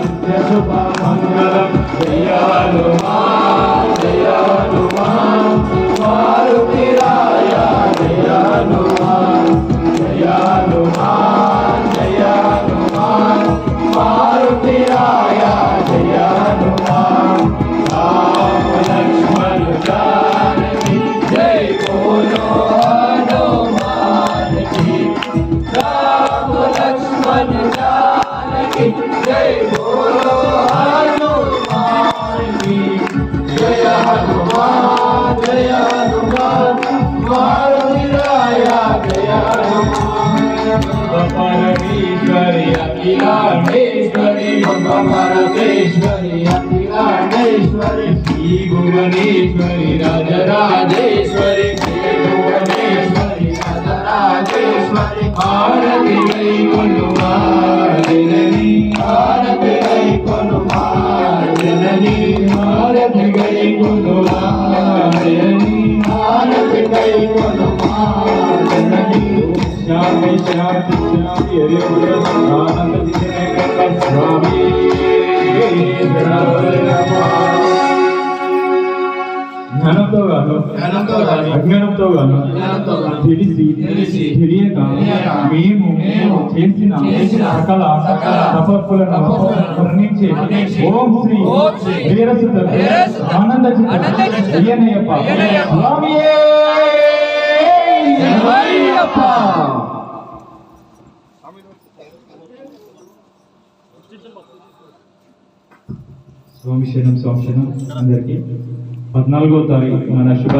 నిత్య శుభ మంగళం జయ హనుమాన్ జయ హనుమాన్ మారుతి రాయ జయ హనుమాన్ జయ హనుమాన్ జయ హనుమాన్ మారుతి రాయ జయ హనుమాన్ రామ లక్ష్మణ जानकी जय बोलो हनुमान की राम लक्ष्मण जानकी जय बोलो हनुमान की जय हनुमान मारुति राया जय हनुमान परमेश्वरी अखिलांडेश्वरी परमेश्वरी अखिलांडेश्वरी श्री भुवनेश्वरी राजराजेश्वरी श्री भुवनेश्वरी राजराजेश्वरी आरती गई कुनुमार जननी आरती गई कुनुमार जननी आरती गई कुनुमार जननी आरती गई कुनुमार जननी श्यामी श्यामी श्यामी हरे हरे आनंद जितने कर स्वामी జ్ఞానంతో గాను అజ్ఞానంతో గాను తెలిసి తెలియక మేము చేసిన సకల తపస్సులను వర్ణించే ఓం శ్రీ వీరసుత ఆనంద అయ్యనయ్యప్ప స్వామియే శరణమయ్యప్ప. స్వామి శరణం అందరికీ 14వ తారీఖు మన శుభ